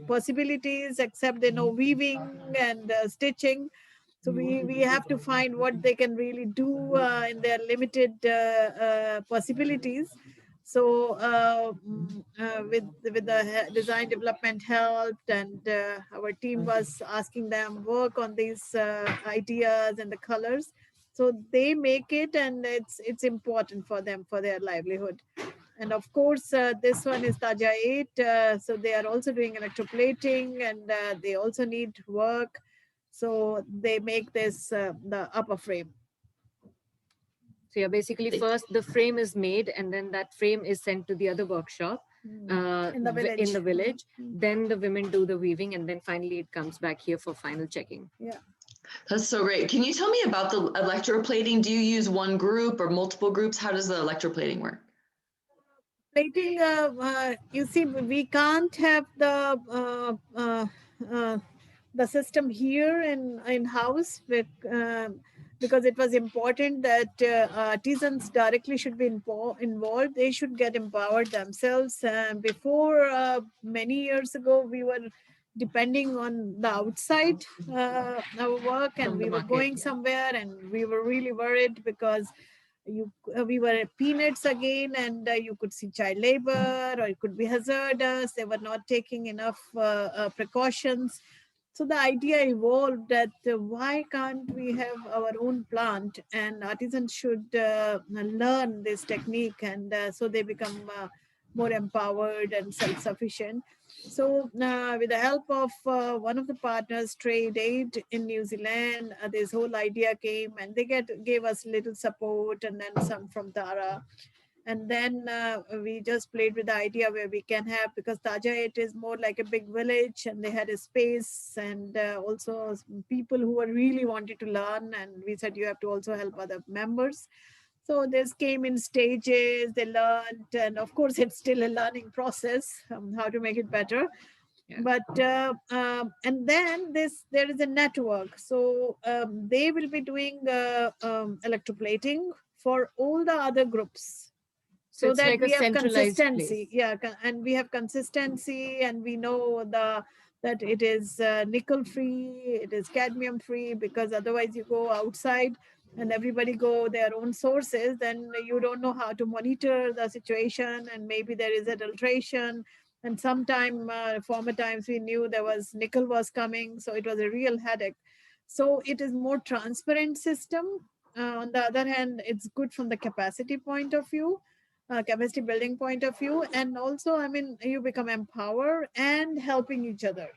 possibilities except they know weaving and stitching. So we have to find what they can really do in their limited possibilities. So with the design development helped, and our team was asking them work on these ideas and the colors. So they make it, and it's important for them for their livelihood. And of course, this one is Taja 8. So they are also doing electroplating, and they also need work. So they make this the upper frame. So yeah, basically first the frame is made, and then that frame is sent to the other workshop In the village. in the village. Then the women do the weaving, and then finally it comes back here for final checking. Yeah. That's so great. Can you tell me about the electroplating? Do you use one group or multiple groups? How does the electroplating work? Plating, you see, we can't have the system here in house because it was important that artisans directly should be involved. They should get empowered themselves. Before many years ago, we were depending on the outside our work, and From the we were market, going yeah. somewhere, and we were really worried because we were at peanuts again, and you could see child labor, or it could be hazardous. They were not taking enough precautions. So the idea evolved that why can't we have our own plant, and artisans should learn this technique, and so they become more empowered and self-sufficient. So with the help of one of the partners, Trade Aid in New Zealand, this whole idea came, and they gave us little support, and then some from Tara. And then we just played with the idea where we can have, because Taja, it is more like a big village, and they had a space, and also some people who were really wanted to learn. And we said, you have to also help other members. So this came in stages, they learned, and of course it's still a learning process, how to make it better. Yeah. But and then there is a network. So they will be doing electroplating for all the other groups. So it's that like a we have centralized consistency. place. Yeah, and we have consistency, and we know that it is nickel free, it is cadmium free, because otherwise you go outside and everybody go their own sources, then you don't know how to monitor the situation, and maybe there is adulteration. And sometime former times we knew there was nickel was coming, so it was a real headache. So it is more transparent system. On the other hand, it's good from the capacity point of view, capacity building point of view, and also, I mean, you become empowered and helping each other.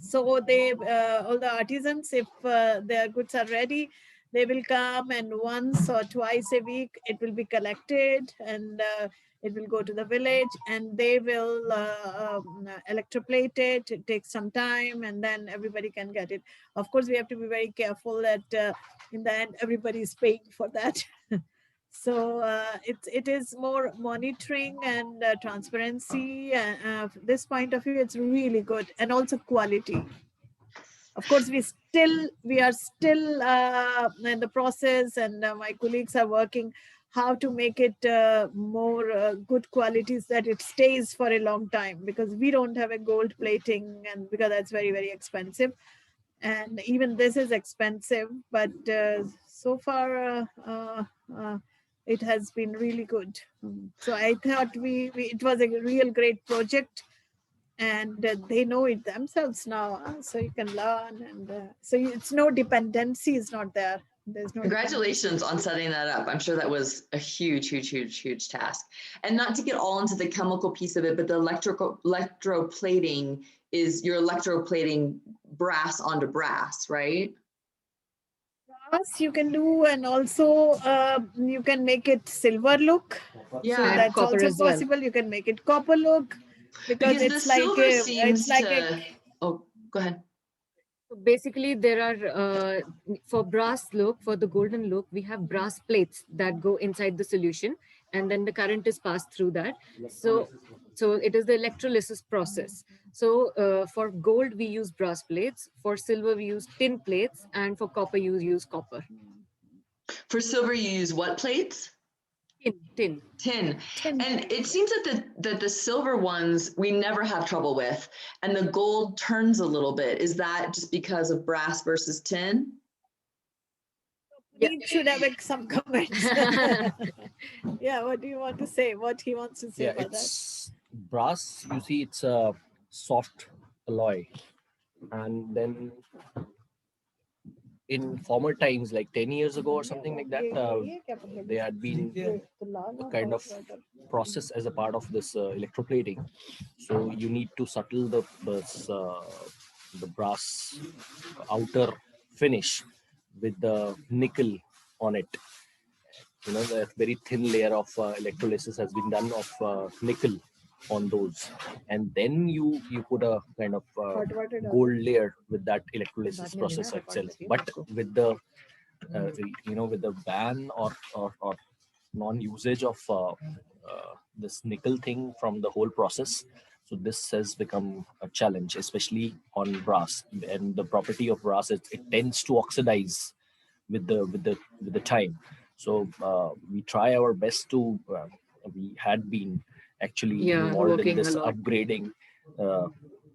So they all the artisans, if their goods are ready, they will come, and once or twice a week it will be collected, and it will go to the village, and they will electroplate it. It takes some time, and then everybody can get it. Of course, we have to be very careful that in the end everybody is paying for that. So it is more monitoring and transparency. This point of view, it's really good, and also quality. Of course, we are still in the process, and my colleagues are working how to make it more good qualities, that it stays for a long time, because we don't have a gold plating, and because that's very, very expensive. And even this is expensive, but so far it has been really good. So I thought it was a real great project, and they know it themselves now, so you can learn, and so it's no dependency is not there. There's no Congratulations on setting that up. I'm sure that was a huge task. And not to get all into the chemical piece of it, but the electroplating is you're electroplating brass onto brass, right? brass you can do, and also you can make it silver look. So Yeah, And that's copper also as well. possible. You can make it copper look, because because the it's like silver seems it's like to, oh, go ahead. So basically, there are for brass look, for the golden look, we have brass plates that go inside the solution, and then the current is passed through that. So it is the electrolysis process. So for gold, we use brass plates. For silver, we use tin plates, and for copper, you use copper. For silver, you use what plates? Tin. Tin. tin. And it seems that the silver ones we never have trouble with, and the gold turns a little bit. Is that just because of brass versus tin? He should have some comments. Yeah, what do you want to say? What he wants to say Yeah, about that? it's brass. You see, it's a soft alloy, and then in former times, like 10 years ago or something like that, they had been a kind of process as a part of this electroplating. So you need to settle the brass outer finish with the nickel on it. You know, the very thin layer of electrolysis has been done of nickel on those, and then you put a kind of gold layer with that electrolysis process itself. But with the with the ban or non-usage of this nickel thing from the whole process, so this has become a challenge, especially on brass. And the property of brass is it tends to oxidize with the time. So we try our best to we had been actually Yeah, involved in working a this lot. upgrading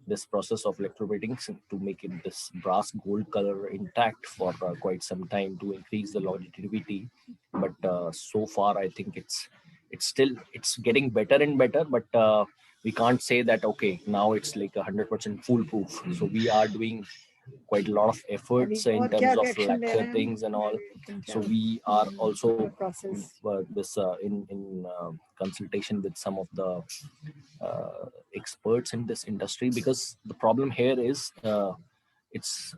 this process of electroplating to make it this brass gold color intact for quite some time to increase the longevity. But so far I think it's getting better and better, but we can't say that okay, now it's like 100% foolproof. So we are doing quite a lot of efforts in terms of lacquer things and all. So we are also this in consultation with some of the experts in this industry, because the problem here is it's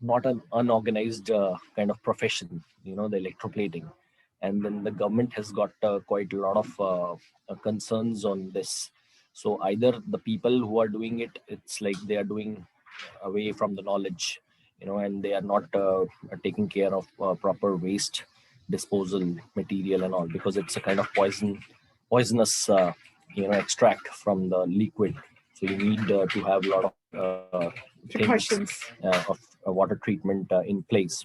not an unorganized kind of profession, the electroplating. And then the government has got quite a lot of concerns on this. So either the people who are doing it, it's like they are doing away from the knowledge, and they are not taking care of proper waste disposal material and all, because it's a kind of poisonous extract from the liquid. So you need to have a lot of things Precautions. of water treatment in place.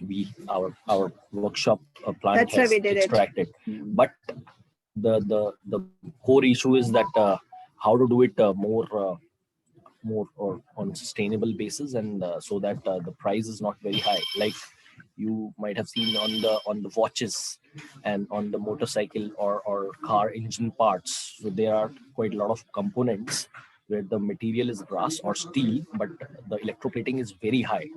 Our workshop plant That's why has we did it. extracted, but the core issue is that how to do it more or on sustainable basis, and so that the price is not very high. Like you might have seen on the watches and on the motorcycle or car engine parts. So there are quite a lot of components where the material is brass or steel, but the electroplating is very high.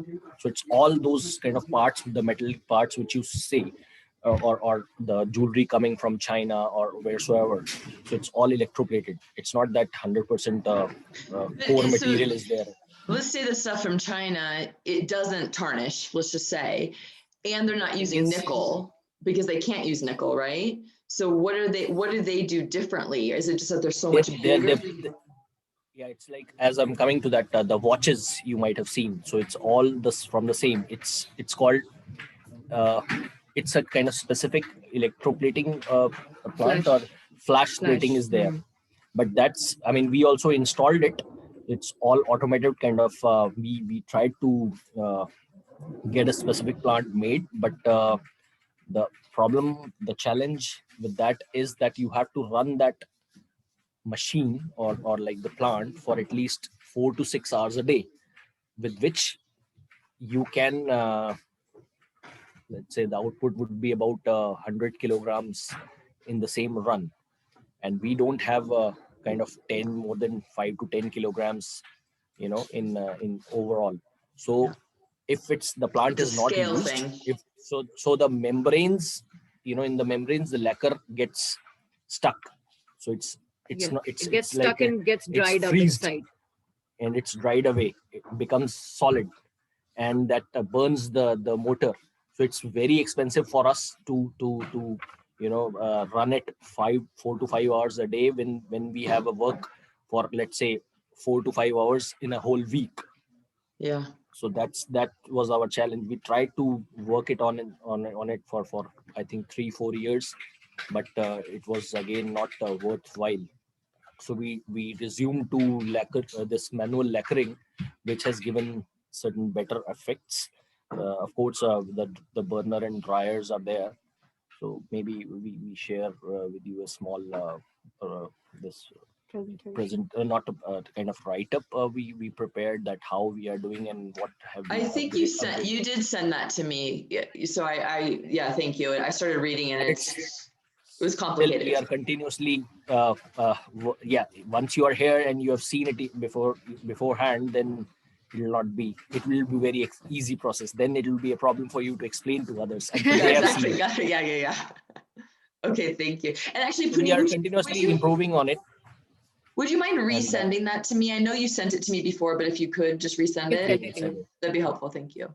So it's all those kind of parts, the metallic parts which you say, or the jewelry coming from China or wheresoever. So it's all electroplated. It's not that 100% core So- material is there. Let's say the stuff from China, it doesn't tarnish, let's just say, and they're not using Yes. nickel because they can't use nickel, right? So what do they do differently? Is it just that they're so much bigger? Yeah, it's like, as I'm coming to that, the watches you might have seen. So it's all this from the same. It's called uh, it's a kind of specific electroplating plant, or flash plating is there. But that's, I mean, we also installed it. It's all automated kind of. We tried to get a specific plant made, but the the challenge with that is that you have to run that machine or like the plant for at least 4 to 6 hours a day, with which you can let's say the output would be about 100 kilograms in the same run. And we don't have kind of 10 more than 5 to 10 kilograms in overall. So if it's the plant It's a is not scale used, thing. if so the membranes, in the membranes the lacquer gets stuck. So it's not It gets it's like stuck and gets dried up freezed, inside. and it's dried away, it becomes solid, and that burns the motor. So it's very expensive for us to run it 4 to 5 hours a day when we have a work for, let's say, 4 to 5 hours in a whole week. Yeah. So that was our challenge. We tried to work it on it for I think 3-4 years, but it was again not worthwhile. So we resumed to lacquer this manual lacquering, which has given certain better effects. Of course, the burner and dryers are there. So maybe we share with you a small this present not kind of write up we prepared, that how we are doing and what have we I think you did send that to me. Yeah, so yeah, thank you. I started reading it. It was still complicated. we are continuously yeah, once you are here and you have seen it beforehand, then it will be very easy process. Then it will be a problem for you to explain to others until they have seen Exactly. Yeah. Okay, thank you. And actually, it. We are continuously improving on it. Would you mind resending that to me? I know you sent it to me before, but if you could just resend it, that'd be helpful. Thank you.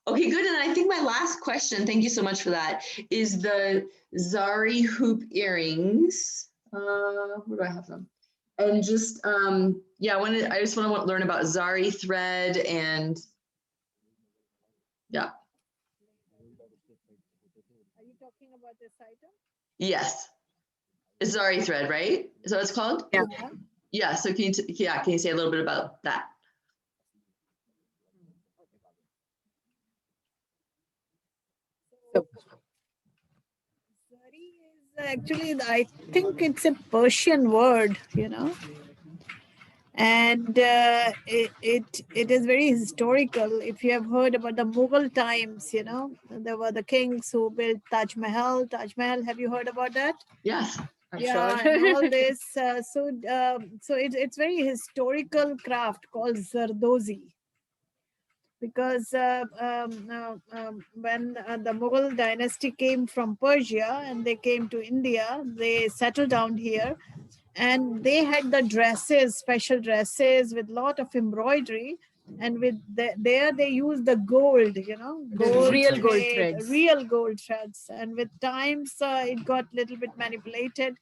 Okay, good. And I think my last question, thank you so much for that, is the Zari hoop earrings. Where do I have them? And just, yeah, I just want to learn about Zari thread and, yeah. Are you talking about this item? Yes. It's Zari thread, right? Is that what it's called? Yeah. Yeah. So can you say a little bit about that? So, Zari is actually, I think it's a Persian word, and it is very historical. If you have heard about the Mughal times, there were the kings who built Taj Mahal. Have you heard about that? Yes. I'm Yeah, sure. and all this. So it's very historical craft called Zardozi. Because when the Mughal dynasty came from Persia and they came to India, they settled down here, and they had the dresses, special dresses with lot of embroidery, and with there they used the gold, Real gold made, threads. real gold threads, and with times it got little bit manipulated,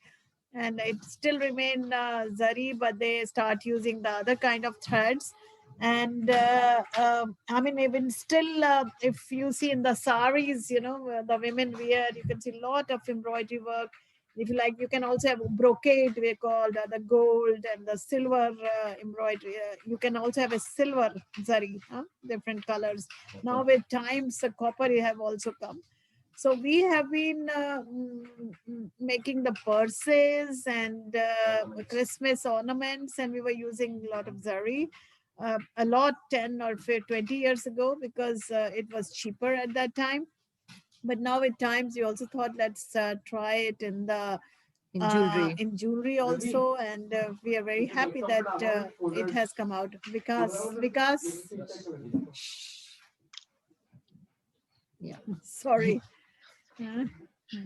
and it still remain zari, but they start using the other kind of threads. And I mean, even still, if you see in the saris, the women wear, you can see a lot of embroidery work. If you like, you can also have brocade, we call the gold and the silver embroidery. You can also have a silver zari, different colors. Now with times, the copper have also come. So we have been making the purses and Christmas ornaments, and we were using a lot of zari. A lot 10 or 20 years ago, because it was cheaper at that time. But now at times we also thought, let's try it in jewelry also, and we are very happy that it has come out. Because Yeah. Sorry.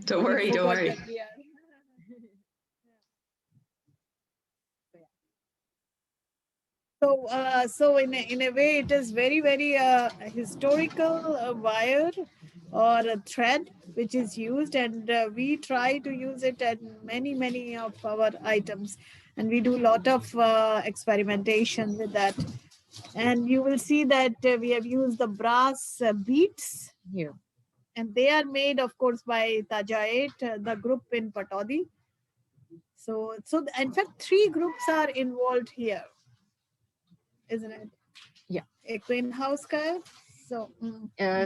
Don't worry. So in a way, it is very, very historical wire or a thread which is used, and we try to use it at many of our items, and we do a lot of experimentation with that. And you will see that we have used the brass beads here, and they are made, of course, by Taja 8, the group in Pataudi. So in fact, 3 groups are involved here, isn't it? Yeah. Equine House ka. So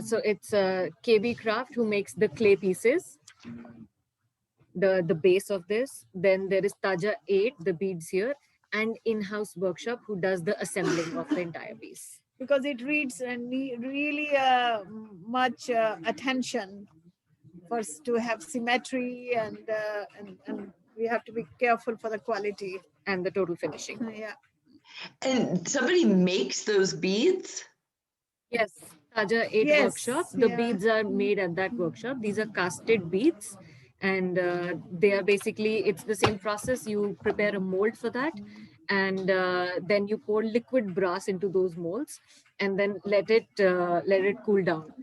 so it's KB Craft who makes the clay pieces, the base of this. Then there is Taja 8, the beads here, and in-house workshop who does the assembling of the entire piece. Because it reads and really much attention first to have symmetry, and we have to be careful for the quality and the total finishing. Yeah. And somebody makes those beads? Yes, Taja 8 workshop. The beads are made at that workshop. These are casted beads, and they are basically, it's the same process. You prepare a mold for that, and then you pour liquid brass into those molds, and then let it cool down.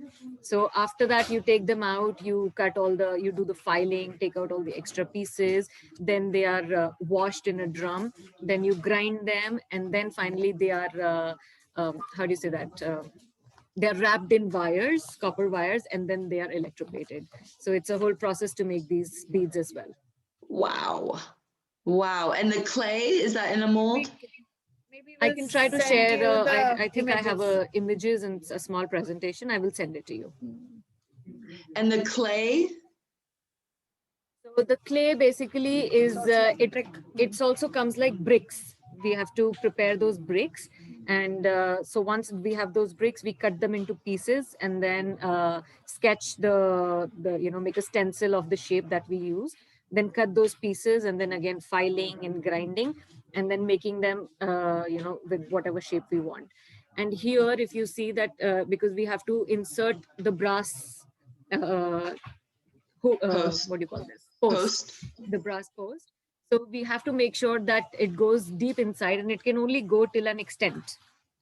So after that, you take them out, you do the filing, take out all the extra pieces. Then they are washed in a drum. Then you grind them, and then finally they are how do you say that? They're wrapped in wires, copper wires, and then they are electroplated. So it's a whole process to make these beads as well. Wow. Wow. And the clay, is that in a mold? Maybe I we'll can try to send share. you the I think I have images. images and a small presentation. I will send it to you. And the clay? So the clay basically is it's also comes like bricks. We have to prepare those bricks, and so once we have those bricks, we cut them into pieces, and then sketch the make a stencil of the shape that we use. Then cut those pieces, and then again filing and grinding, and then making them with whatever shape we want. And here, if you see that, because we have to insert the brass. Post. What do you call this? Post. The brass post. So we have to make sure that it goes deep inside, and it can only go till an extent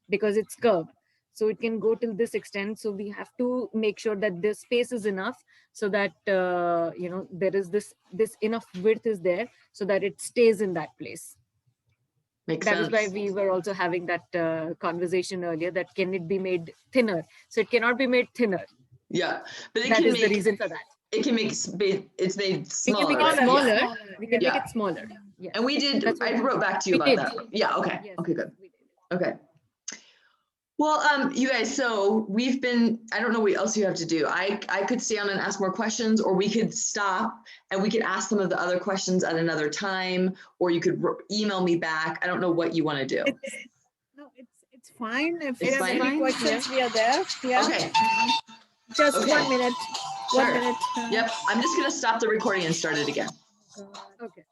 because it's curved. So it can go till this extent. So we have to make sure that the space is enough so that there is this enough width is there so that it stays in that place. Makes That sense. is why we were also having that conversation earlier, that can it be made thinner? So it cannot be made thinner. Yeah, but it That can is make, the reason for that. it can make, it's made We smaller. can make it right? smaller. Yeah. We can Yeah. make it smaller. Yes. And we did, That's what I wrote back to you we about did. that. Yeah, okay. Yes, Okay, good. we did. Okay. Well, you guys, so we've been, I don't know what else you have to do. I could stay on and ask more questions, or we could stop and we could ask some of the other questions at another time, or you could email me back. I don't know what you want to do. It's fine. If It's you have fine? any questions, we are there. Yeah. Okay, Just Okay. 1 minute. Sure. 1 minute. yep. I'm just gonna stop the recording and start it again. Okay.